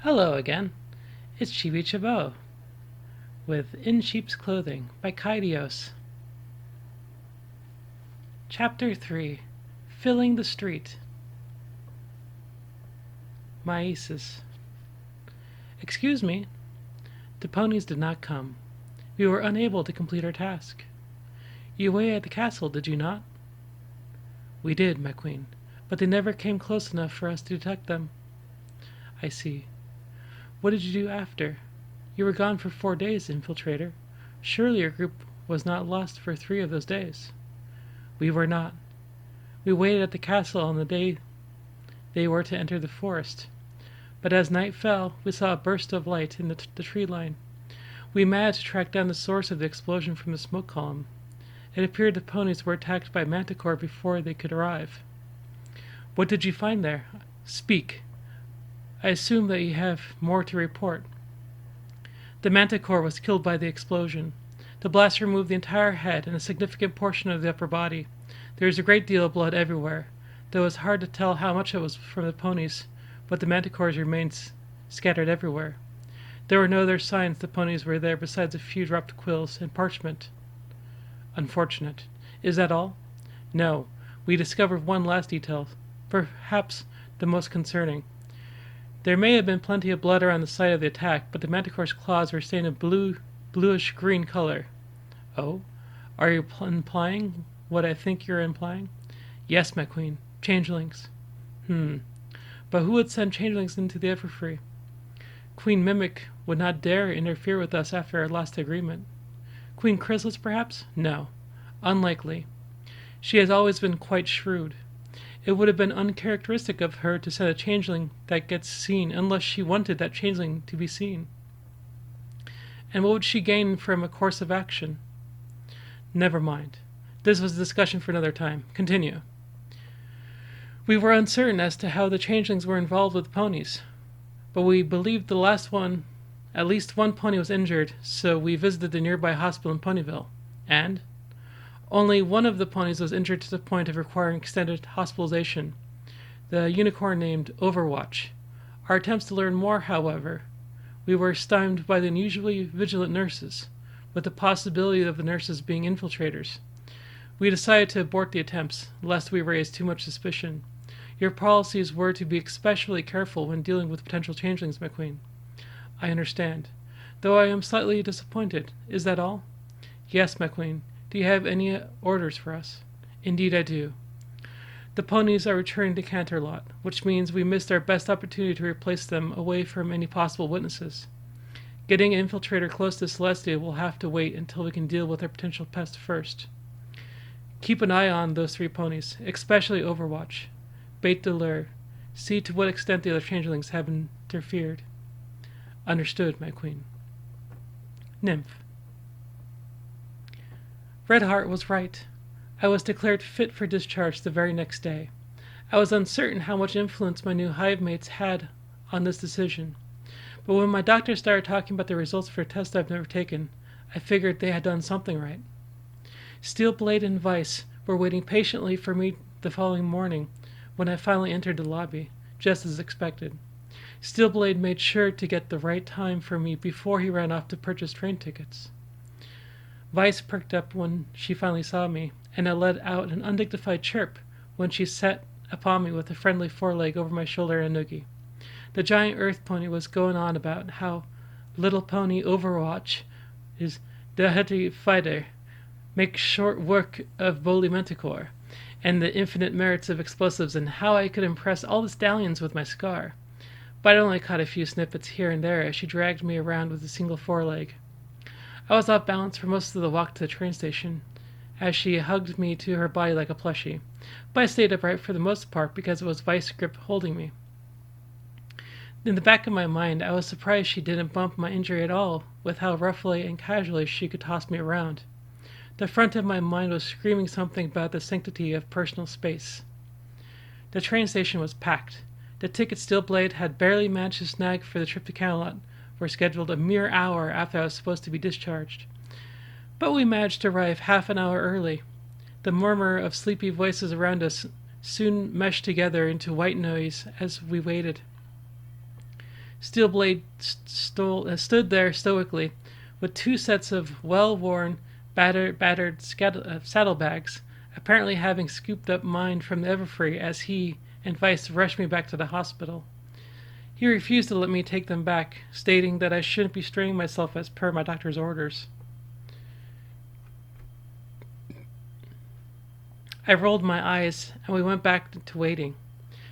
Hello again. It's Chibi Chabot with In Sheep's Clothing by Kydois. Chapter 3 Filling the Street. Maises. Excuse me. The ponies did not come. We were unable to complete our task. You waited at the castle, did you not? We did, my queen, but they never came close enough for us to detect them. I see. What did you do after? You were gone for 4 days, infiltrator. Surely your group was not lost for 3 of those days. We were not. We waited at the castle on the day they were to enter the forest. But as night fell, we saw a burst of light in the tree line. We managed to track down the source of the explosion from the smoke column. It appeared the ponies were attacked by manticore before they could arrive. What did you find there? Speak. I assume that you have more to report. The manticore was killed by the explosion. The blast removed the entire head and a significant portion of the upper body. There is a great deal of blood everywhere, though it was hard to tell how much it was from the ponies, but the manticore's remains scattered everywhere. There were no other signs the ponies were there besides a few dropped quills and parchment. Unfortunate. Is that all? No. We discovered one last detail, perhaps the most concerning. There may have been plenty of blood around the site of the attack, but the manticore's claws were stained a bluish-green color. Oh? Are you implying what I think you're implying? Yes, my queen. Changelings. But who would send changelings into the Everfree? Queen Mimic would not dare interfere with us after our last agreement. Queen Chrysalis, perhaps? No. Unlikely. She has always been quite shrewd. It would have been uncharacteristic of her to send a changeling that gets seen unless she wanted that changeling to be seen. And what would she gain from a course of action? Never mind. This was a discussion for another time. Continue. We were uncertain as to how the changelings were involved with ponies, but we believed at least one pony was injured, so we visited the nearby hospital in Ponyville. And only one of the ponies was injured to the point of requiring extended hospitalization, the unicorn named Overwatch. Our attempts to learn more, however, we were stymied by the unusually vigilant nurses, with the possibility of the nurses being infiltrators. We decided to abort the attempts, lest we raise too much suspicion. Your policies were to be especially careful when dealing with potential changelings, my queen. I understand, though I am slightly disappointed. Is that all? Yes, my queen. Do you have any orders for us? Indeed I do. The ponies are returning to Canterlot, which means we missed our best opportunity to replace them away from any possible witnesses. Getting an infiltrator close to Celestia will have to wait until we can deal with our potential pest first. Keep an eye on those 3 ponies, especially Overwatch. Bait the lure. See to what extent the other changelings have interfered. Understood, my queen. Nymph. Redheart was right. I was declared fit for discharge the very next day. I was uncertain how much influence my new hive mates had on this decision, but when my doctor started talking about the results for a test I've never taken, I figured they had done something right. Steelblade and Vice were waiting patiently for me the following morning when I finally entered the lobby, just as expected. Steelblade made sure to get the right time for me before he ran off to purchase train tickets. Vice perked up when she finally saw me, and I let out an undignified chirp when she sat upon me with a friendly foreleg over my shoulder and a noogie. The giant earth pony was going on about how little pony Overwatch is the heady fighter, makes short work of Bully Manticore, and the infinite merits of explosives, and how I could impress all the stallions with my scar. But I only caught a few snippets here and there as she dragged me around with a single foreleg. I was off balance for most of the walk to the train station, as she hugged me to her body like a plushie, but I stayed upright for the most part because it was Vice grip holding me. In the back of my mind, I was surprised she didn't bump my injury at all, with how roughly and casually she could toss me around. The front of my mind was screaming something about the sanctity of personal space. The train station was packed. The ticket Steelblade had barely managed to snag for the trip to Camelot were scheduled a mere hour after I was supposed to be discharged. But we managed to arrive half an hour early. The murmur of sleepy voices around us soon meshed together into white noise as we waited. Steelblade stood there stoically, with two sets of well-worn, battered saddlebags, apparently having scooped up mine from the Everfree as he and Weiss rushed me back to the hospital. He refused to let me take them back, stating that I shouldn't be straining myself as per my doctor's orders. I rolled my eyes, and we went back to waiting.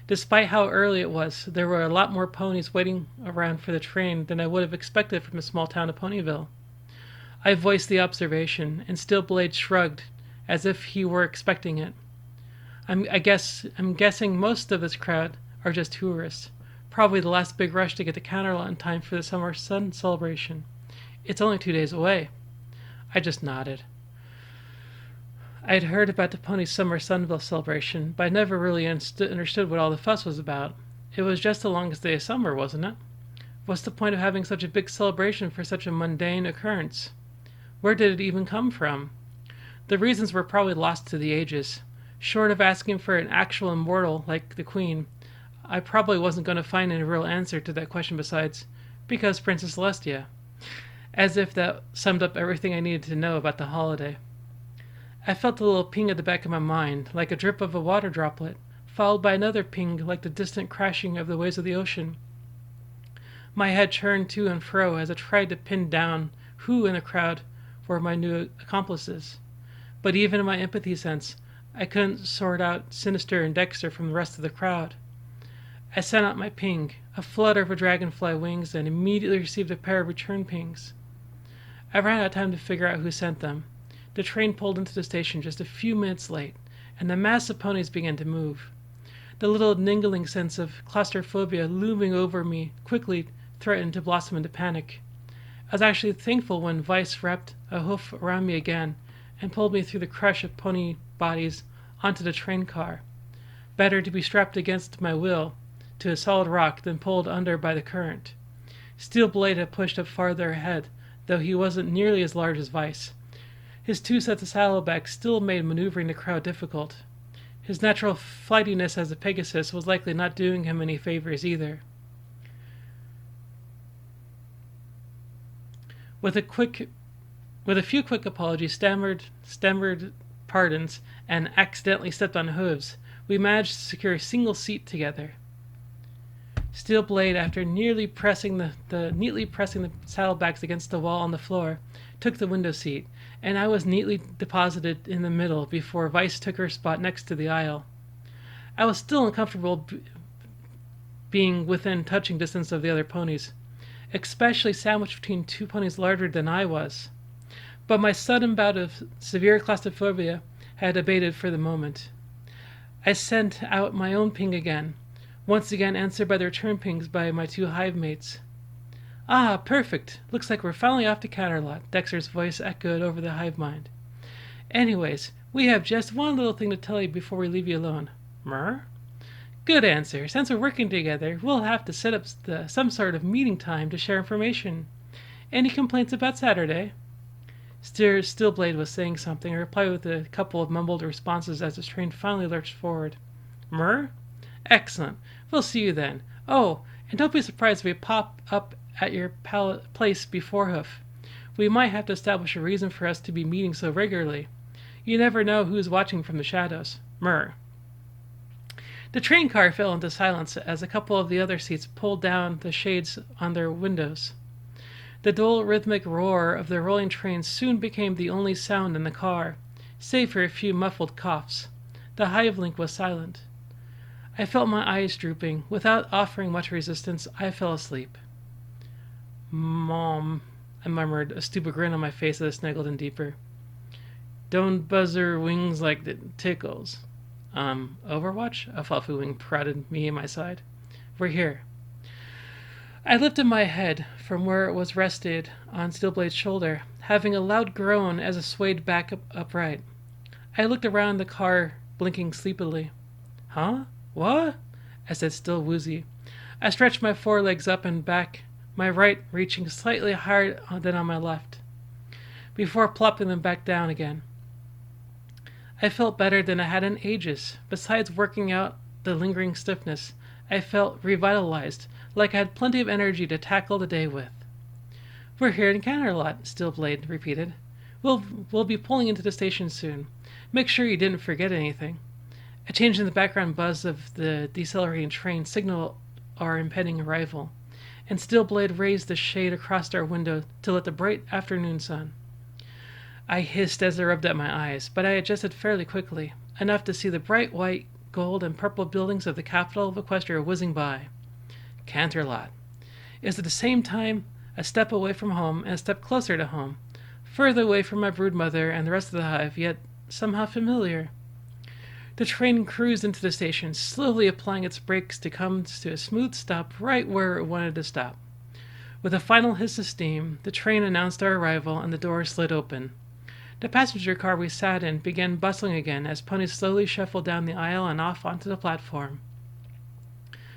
Despite how early it was, there were a lot more ponies waiting around for the train than I would have expected from the small town of Ponyville. I voiced the observation, and Steelblade shrugged, as if he were expecting it. I'm guessing most of this crowd are just tourists. Probably the last big rush to get to Counterlot in time for the summer sun celebration. It's only 2 days away. I just nodded. I had heard about the Pony Summer Sunville celebration, but I never really understood what all the fuss was about. It was just the longest day of summer, wasn't it? What's the point of having such a big celebration for such a mundane occurrence? Where did it even come from? The reasons were probably lost to the ages. Short of asking for an actual immortal like the Queen, I probably wasn't going to find any real answer to that question besides, because Princess Celestia. As if that summed up everything I needed to know about the holiday. I felt a little ping at the back of my mind, like a drip of a water droplet, followed by another ping like the distant crashing of the waves of the ocean. My head churned to and fro as I tried to pin down who in the crowd were my new accomplices. But even in my empathy sense, I couldn't sort out Sinister and Dexter from the rest of the crowd. I sent out my ping, a flutter of a dragonfly wings, and immediately received a pair of return pings. I ran out of time to figure out who sent them. The train pulled into the station just a few minutes late, and the mass of ponies began to move. The little niggling sense of claustrophobia looming over me quickly threatened to blossom into panic. I was actually thankful when Weiss wrapped a hoof around me again and pulled me through the crush of pony bodies onto the train car. Better to be strapped against my will to a solid rock than pulled under by the current. Steelblade had pushed up farther ahead, though he wasn't nearly as large as Weiss. His two sets of saddlebags still made maneuvering the crowd difficult. His natural flightiness as a Pegasus was likely not doing him any favors either. With a few quick apologies, stammered pardons, and accidentally stepped on hooves, we managed to secure a single seat together. Steelblade, after neatly pressing the saddlebags against the wall on the floor, took the window seat, and I was neatly deposited in the middle before Weiss took her spot next to the aisle. I was still uncomfortable being within touching distance of the other ponies, especially sandwiched between two ponies larger than I was. But my sudden bout of severe claustrophobia had abated for the moment. I sent out my own ping again, once again answered by the return pings by my two hive mates. "Ah, perfect! Looks like we're finally off to Counterlot," Dexter's voice echoed over the hive mind. "Anyways, we have just one little thing to tell you before we leave you alone." "Mer?" "Good answer. Since we're working together, we'll have to set up some sort of meeting time to share information. Any complaints about Saturday?" Steelblade was saying something. I replied with a couple of mumbled responses as the train finally lurched forward. "Mer? Excellent. We'll see you then. Oh, and don't be surprised if we pop up at your place before Hoof. We might have to establish a reason for us to be meeting so regularly. You never know who's watching from the shadows. Mer." The train car fell into silence as a couple of the other seats pulled down the shades on their windows. The dull rhythmic roar of the rolling train soon became the only sound in the car, save for a few muffled coughs. The hive link was silent. I felt my eyes drooping. Without offering much resistance, I fell asleep. "Mom," I murmured, a stupid grin on my face as I snuggled in deeper. "Don't buzz her wings like it tickles." Overwatch?" A fluffy wing prodded me in my side. "We're here." I lifted my head from where it was rested on Steelblade's shoulder, having a loud groan as it swayed back upright. I looked around the car, blinking sleepily. "Huh? What?" I said, still woozy. I stretched my forelegs up and back, my right reaching slightly higher than on my left, before plopping them back down again. I felt better than I had in ages. Besides working out the lingering stiffness, I felt revitalized, like I had plenty of energy to tackle the day with. We're here in Canterlot, Steelblade repeated. We'll be pulling into the station soon. Make sure you didn't forget anything. A change in the background buzz of the decelerating train signaled our impending arrival, and Steelblade raised the shade across our window to let the bright afternoon sun. I hissed as I rubbed at my eyes, but I adjusted fairly quickly, enough to see the bright white, gold, and purple buildings of the capital of Equestria whizzing by. Canterlot. It was at the same time a step away from home and a step closer to home, further away from my broodmother and the rest of the hive, yet somehow familiar. The train cruised into the station, slowly applying its brakes to come to a smooth stop right where it wanted to stop. With a final hiss of steam, the train announced our arrival and the doors slid open. The passenger car we sat in began bustling again as ponies slowly shuffled down the aisle and off onto the platform.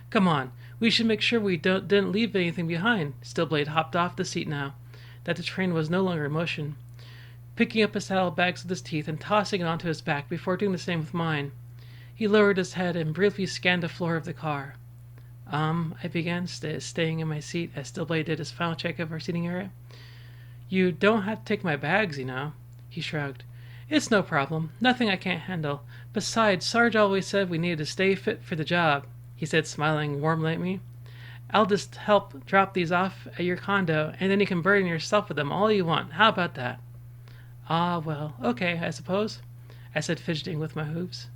Come on, we should make sure we didn't leave anything behind. Steelblade hopped off the seat now that the train was no longer in motion, picking up his saddlebags with his teeth and tossing it onto his back before doing the same with mine. He lowered his head and briefly scanned the floor of the car. I began, staying in my seat as Steelblade did his final check of our seating area. You don't have to take my bags, you know. He shrugged. It's no problem. Nothing I can't handle. Besides, Sarge always said we needed to stay fit for the job, he said, smiling warmly at me. I'll just help drop these off at your condo, and then you can burden yourself with them all you want. How about that? Ah, well, okay, I suppose, I said, fidgeting with my hooves.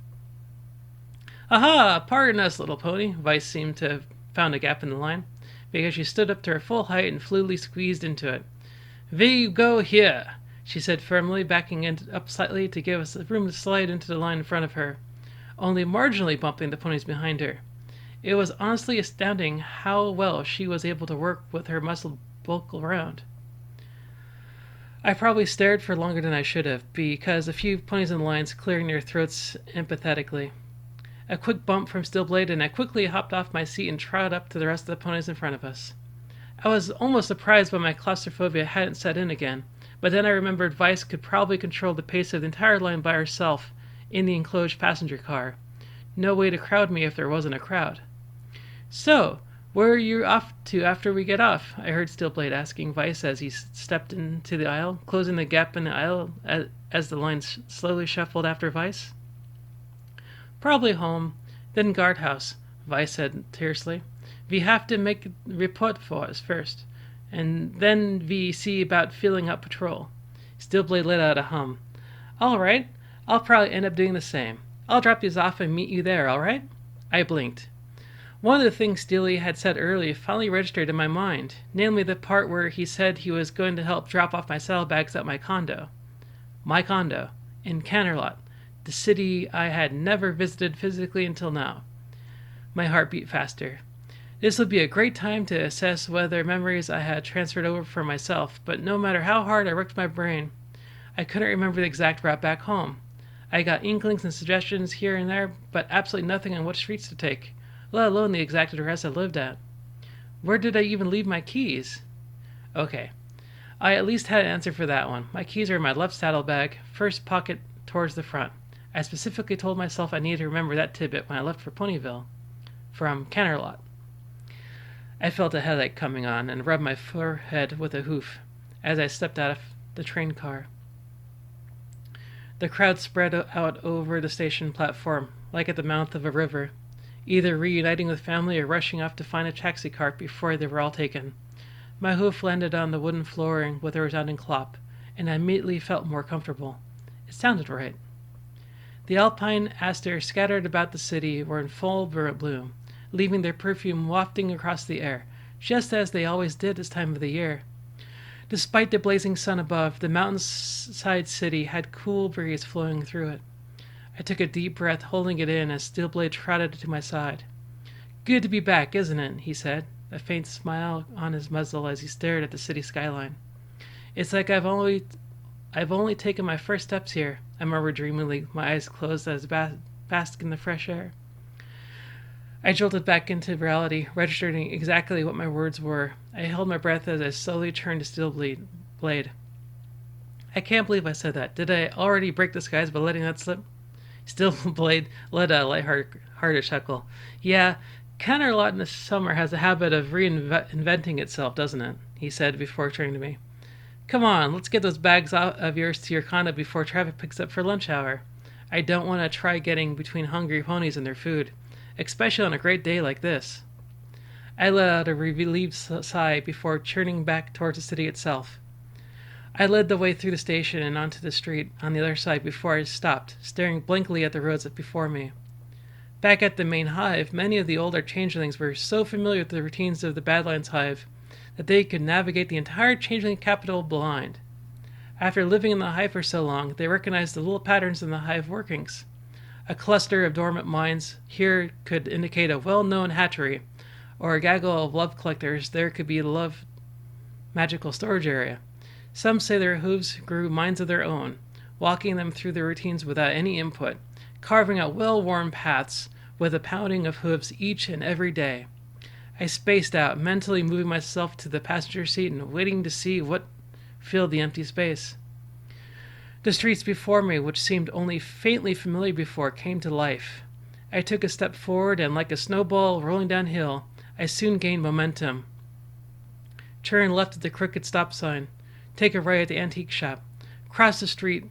Aha! Pardon us, little pony. Vice seemed to have found a gap in the line, because she stood up to her full height and fluidly squeezed into it. We go here, she said firmly, backing up slightly to give us room to slide into the line in front of her, only marginally bumping the ponies behind her. It was honestly astounding how well she was able to work with her muscled bulk around. I probably stared for longer than I should have, because a few ponies in the lines clearing their throats empathetically. A quick bump from Steelblade, and I quickly hopped off my seat and trotted up to the rest of the ponies in front of us. I was almost surprised when my claustrophobia hadn't set in again, but then I remembered Vice could probably control the pace of the entire line by herself in the enclosed passenger car. No way to crowd me if there wasn't a crowd. So, where are you off to after we get off? I heard Steelblade asking Vice as he stepped into the aisle, closing the gap in the aisle as the line slowly shuffled after Vice. Probably home, then guardhouse, Vice said tersely. We have to make a report for us first, and then we see about filling up patrol. Steelblade let out a hum. All right, I'll probably end up doing the same. I'll drop these off and meet you there, all right? I blinked. One of the things Steely had said earlier finally registered in my mind, namely the part where he said he was going to help drop off my saddlebags at my condo. My condo, in Canterlot, the city I had never visited physically until now. My heart beat faster. This would be a great time to assess whether memories I had transferred over for myself, but no matter how hard I worked my brain, I couldn't remember the exact route back home. I got inklings and suggestions here and there, but absolutely nothing on what streets to take, let alone the exact address I lived at. Where did I even leave my keys? Okay, I at least had an answer for that one. My keys are in my left saddlebag, first pocket towards the front. I specifically told myself I needed to remember that tidbit when I left for Ponyville, from Canterlot. I felt a headache coming on and rubbed my forehead with a hoof as I stepped out of the train car. The crowd spread out over the station platform, like at the mouth of a river, either reuniting with family or rushing off to find a taxi cart before they were all taken. My hoof landed on the wooden flooring with a resounding clop, and I immediately felt more comfortable. It sounded right. The alpine asters scattered about the city were in full bloom, leaving their perfume wafting across the air, just as they always did this time of the year. Despite the blazing sun above, the mountainside city had cool breeze flowing through it. I took a deep breath, holding it in as Steelblade trotted to my side. Good to be back, isn't it? He said, a faint smile on his muzzle as he stared at the city skyline. It's like I've only taken my first steps here, I murmured dreamily, my eyes closed as I basked in the fresh air. I jolted back into reality, registering exactly what my words were. I held my breath as I slowly turned to Steelblade. I can't believe I said that. Did I already break the skies by letting that slip? Steelblade let a light-hearted chuckle. Yeah, Canterlot in the summer has a habit of reinventing itself, doesn't it? He said before turning to me. Come on, let's get those bags out of yours to your condo before traffic picks up for lunch hour. I don't want to try getting between hungry ponies and their food, especially on a great day like this. I let out a relieved sigh before turning back towards the city itself. I led the way through the station and onto the street on the other side before I stopped, staring blankly at the roads before me. Back at the main hive, many of the older changelings were so familiar with the routines of the Badlands hive that they could navigate the entire changeling capital blind. After living in the hive for so long, they recognized the little patterns in the hive workings. A cluster of dormant mines here could indicate a well-known hatchery, or a gaggle of love collectors there could be a love magical storage area. Some say their hooves grew minds of their own, walking them through their routines without any input, carving out well-worn paths with a pounding of hooves each and every day. I spaced out, mentally moving myself to the passenger seat and waiting to see what filled the empty space. The streets before me, which seemed only faintly familiar before, came to life. I took a step forward, and like a snowball rolling downhill, I soon gained momentum. Turn left at the crooked stop sign, take a right at the antique shop, cross the street,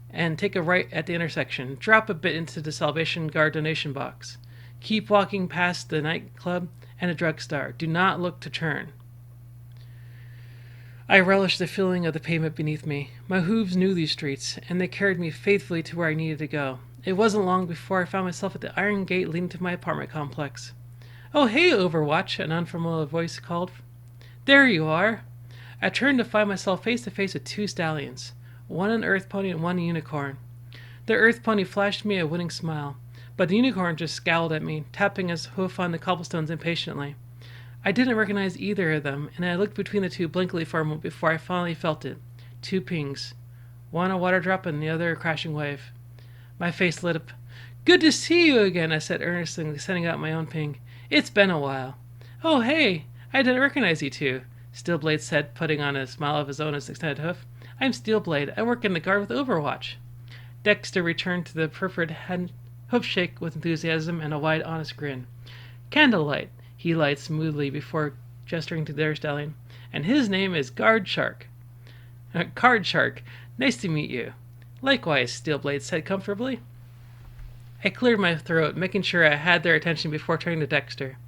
and take a right at the intersection, drop a bit into the Salvation Guard donation box. Keep walking past the nightclub and a drugstore. Do not look to turn. I relished the feeling of the pavement beneath me. My hooves knew these streets, and they carried me faithfully to where I needed to go. It wasn't long before I found myself at the iron gate leading to my apartment complex. "Oh, hey, Overwatch," an unfamiliar voice called. "There you are." I turned to find myself face to face with two stallions, one an earth pony and one a unicorn. The earth pony flashed me a winning smile, but the unicorn just scowled at me, tapping his hoof on the cobblestones impatiently. I didn't recognize either of them, and I looked between the two blankly for a moment before I finally felt it. Two pings. One a water drop and the other a crashing wave. My face lit up. "Good to see you again," I said earnestly, sending out my own ping. "It's been a while." "Oh, hey, I didn't recognize you two," Steelblade said, putting on a smile of his own as extended hoof. "I'm Steelblade. I work in the guard with Overwatch." Dexter returned to the perforated hoof shake with enthusiasm and a wide, honest grin. "Candlelight," he lied smoothly before gesturing to their stallion, "and his name is Guard Shark." "Card Shark, nice to meet you." "Likewise," Steelblade said comfortably. I cleared my throat, making sure I had their attention before turning to Dexter.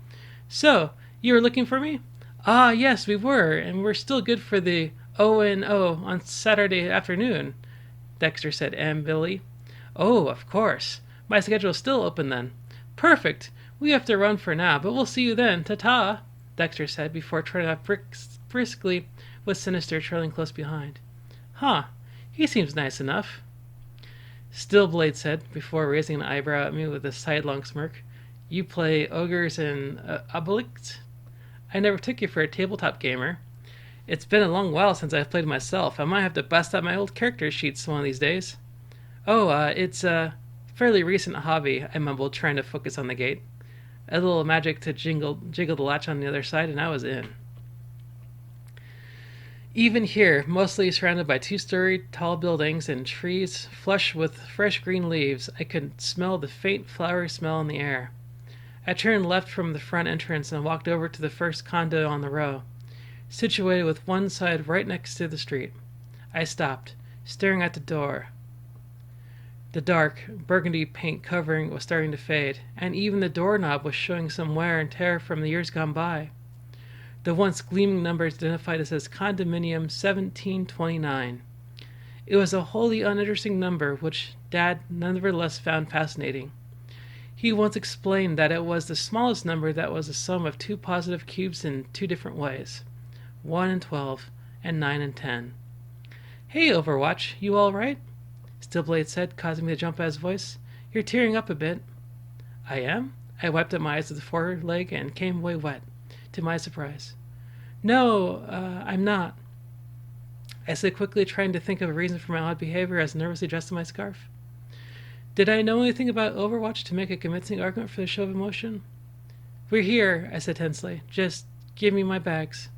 "So, you were looking for me?" "Ah, yes, we were, and we're still good for the O&O on Saturday afternoon," Dexter said amiably. "Oh, of course. My schedule's still open then." "Perfect. We have to run for now, but we'll see you then. Ta-ta," Dexter said before turning off briskly with Sinister trailing close behind. "Huh, he seems nice enough," Steelblade said before raising an eyebrow at me with a sidelong smirk. "You play ogres and obelisk? I never took you for a tabletop gamer. It's been a long while since I've played myself. I might have to bust out my old character sheets one of these days." "Oh, it's a fairly recent hobby," I mumbled, trying to focus on the gate. A little magic to jiggle the latch on the other side, and I was in. Even here, mostly surrounded by two-story tall buildings and trees flush with fresh green leaves, I could smell the faint flowery smell in the air. I turned left from the front entrance and walked over to the first condo on the row, situated with one side right next to the street. I stopped, staring at the door. The dark, burgundy paint covering was starting to fade, and even the doorknob was showing some wear and tear from the years gone by. The once gleaming numbers identified us as Condominium 1729. It was a wholly uninteresting number, which Dad nevertheless found fascinating. He once explained that it was the smallest number that was a sum of two positive cubes in two different ways, 1 and 12, and 9 and 10. "Hey, Overwatch, you all right?" Steelblade said, causing me to jump at his voice. "You're tearing up a bit." "I am?" I wiped at my eyes with the foreleg and came away wet, to my surprise. "No, I'm not," I said quickly, trying to think of a reason for my odd behavior as I nervously adjusted my scarf. Did I know anything about Overwatch to make a convincing argument for the show of emotion? "We're here," I said tensely. "Just give me my bags."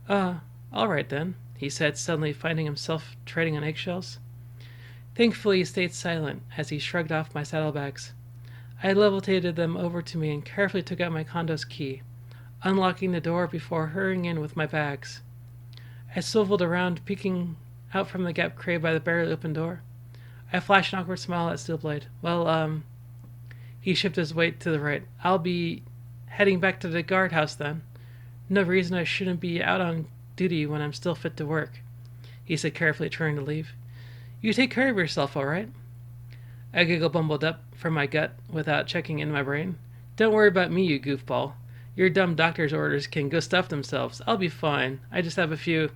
All right then," he said, suddenly finding himself treading on eggshells. Thankfully, he stayed silent as he shrugged off my saddlebags. I levitated them over to me and carefully took out my condo's key, unlocking the door before hurrying in with my bags. I swiveled around, peeking out from the gap created by the barely open door. I flashed an awkward smile at Steelblade. Well, he shifted his weight to the right. I'll be heading back to the guardhouse then. No reason I shouldn't be out on duty when I'm still fit to work, he said carefully, turning to leave. You take care of yourself, all right? A giggle bumbled up from my gut without checking in my brain. Don't worry about me, you goofball. Your dumb doctor's orders can go stuff themselves. I'll be fine. I just have a few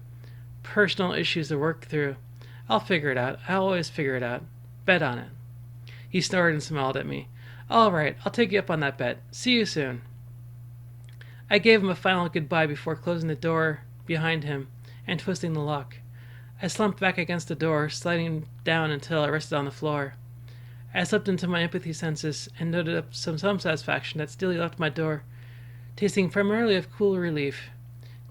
personal issues to work through. I'll figure it out. I'll always figure it out. Bet on it. He snorted and smiled at me. All right, I'll take you up on that bet. See you soon. I gave him a final goodbye before closing the door behind him and twisting the lock. I slumped back against the door, sliding down until I rested on the floor. I slipped into my empathy senses and noted up some satisfaction that Steely left my door, tasting primarily of cool relief.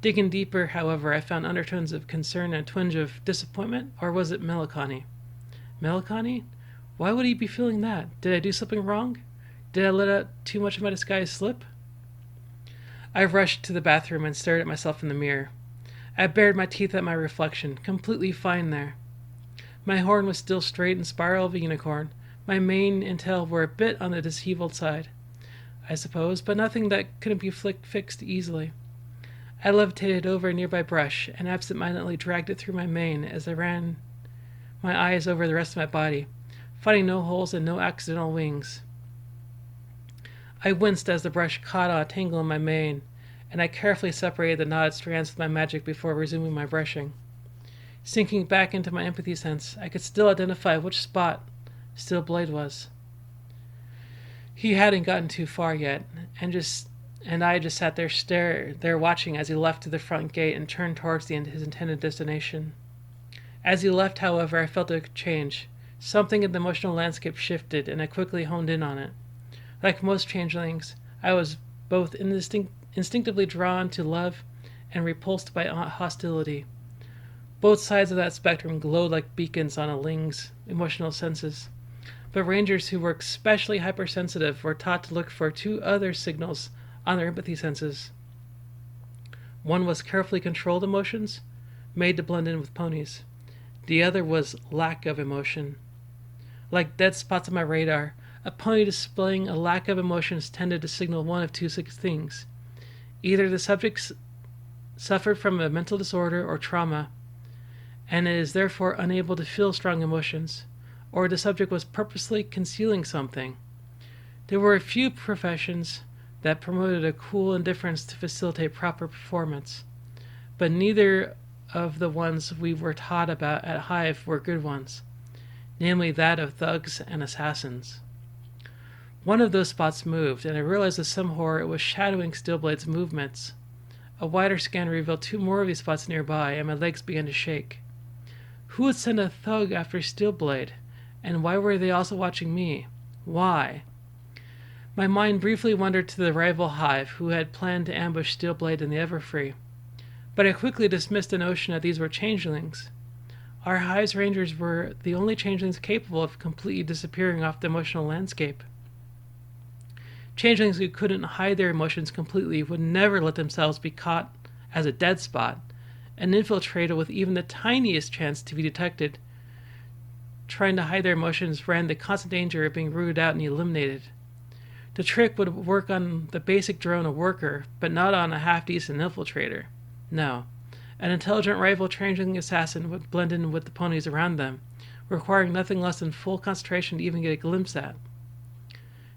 Digging deeper, however, I found undertones of concern and a twinge of disappointment, or was it melancholy? Melancholy? Why would he be feeling that? Did I do something wrong? Did I let out too much of my disguise slip? I rushed to the bathroom and stared at myself in the mirror. I bared my teeth at my reflection, completely fine there. My horn was still straight and spiral of a unicorn. My mane and tail were a bit on the disheveled side, I suppose, but nothing that couldn't be fixed easily. I levitated over a nearby brush and absent-mindedly dragged it through my mane as I ran my eyes over the rest of my body, finding no holes and no accidental wings. I winced as the brush caught on a tangle in my mane, and I carefully separated the knotted strands with my magic before resuming my brushing. Sinking back into my empathy sense, I could still identify which spot Steelblade was. He hadn't gotten too far yet, and I just sat there watching as he left to the front gate and turned towards his intended destination. As he left, however, I felt a change. Something in the emotional landscape shifted, and I quickly honed in on it. Like most changelings, I was both instinctively drawn to love and repulsed by hostility. Both sides of that spectrum glowed like beacons on a ling's emotional senses. But rangers who were especially hypersensitive were taught to look for two other signals on their empathy senses. One was carefully controlled emotions, made to blend in with ponies. The other was lack of emotion. Like dead spots on my radar, a pony displaying a lack of emotions tended to signal one of two things. Either the subject suffered from a mental disorder or trauma, and is therefore unable to feel strong emotions, or the subject was purposely concealing something. There were a few professions that promoted a cool indifference to facilitate proper performance, but neither of the ones we were taught about at Hive were good ones, namely that of thugs and assassins. One of those spots moved, and I realized with some horror it was shadowing Steelblade's movements. A wider scan revealed two more of these spots nearby, and my legs began to shake. Who would send a thug after Steelblade? And why were they also watching me? Why? My mind briefly wandered to the rival Hive, who had planned to ambush Steelblade and the Everfree. But I quickly dismissed the notion that these were changelings. Our Hive's rangers were the only changelings capable of completely disappearing off the emotional landscape. Changelings who couldn't hide their emotions completely would never let themselves be caught as a dead spot, and infiltrated with even the tiniest chance to be detected. Trying to hide their emotions ran the constant danger of being rooted out and eliminated. The trick would work on the basic drone of worker, but not on a half-decent infiltrator. No. An intelligent rival changeling assassin would blend in with the ponies around them, requiring nothing less than full concentration to even get a glimpse at.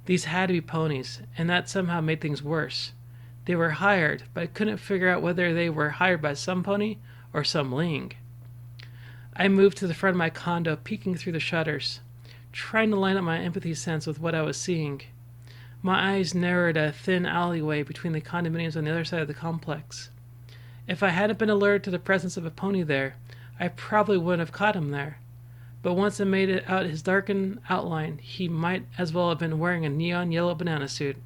These had to be ponies, and that somehow made things worse. They were hired, but I couldn't figure out whether they were hired by some pony or some ling. I moved to the front of my condo, peeking through the shutters, trying to line up my empathy sense with what I was seeing. My eyes narrowed a thin alleyway between the condominiums on the other side of the complex. If I hadn't been alerted to the presence of a pony there, I probably wouldn't have caught him there. But once I made it out his darkened outline, he might as well have been wearing a neon yellow banana suit.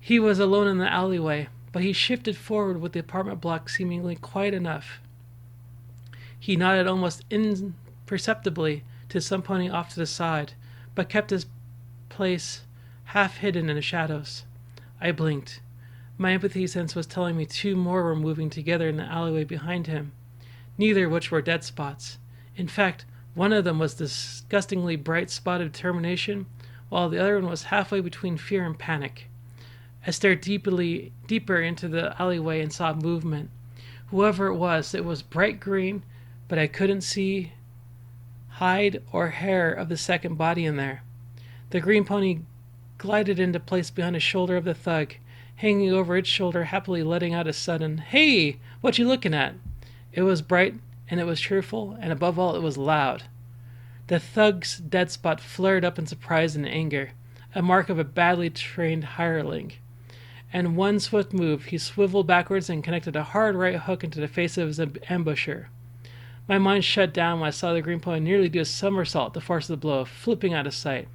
He was alone in the alleyway, but he shifted forward with the apartment block seemingly quiet enough. He nodded almost imperceptibly to some pony off to the side, but kept his place half hidden in the shadows. I blinked. My empathy sense was telling me two more were moving together in the alleyway behind him, neither of which were dead spots. In fact, one of them was disgustingly bright spot of determination, while the other one was halfway between fear and panic. I stared deeper into the alleyway and saw movement. Whoever it was bright green, but I couldn't see hide or hair of the second body in there. The green pony glided into place behind the shoulder of the thug, hanging over its shoulder, happily letting out a sudden, "Hey, what you looking at?" It was bright, and it was cheerful, and above all, it was loud. The thug's dead spot flared up in surprise and anger, a mark of a badly trained hireling. And one swift move, he swiveled backwards and connected a hard right hook into the face of his ambusher. My mind shut down when I saw the green pony nearly do a somersault to force the blow, flipping out of sight.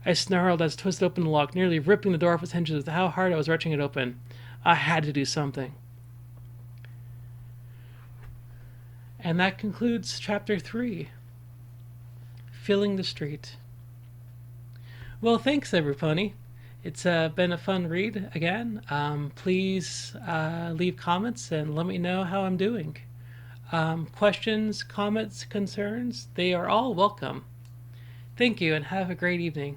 I snarled as I twisted open the lock, nearly ripping the door off its hinges with how hard I was wrenching it open. I had to do something. And that concludes Chapter 3, Filling the Street. Well, thanks, everybody. It's been a fun read again. Please leave comments and let me know how I'm doing. Questions, comments, concerns, they are all welcome. Thank you and have a great evening.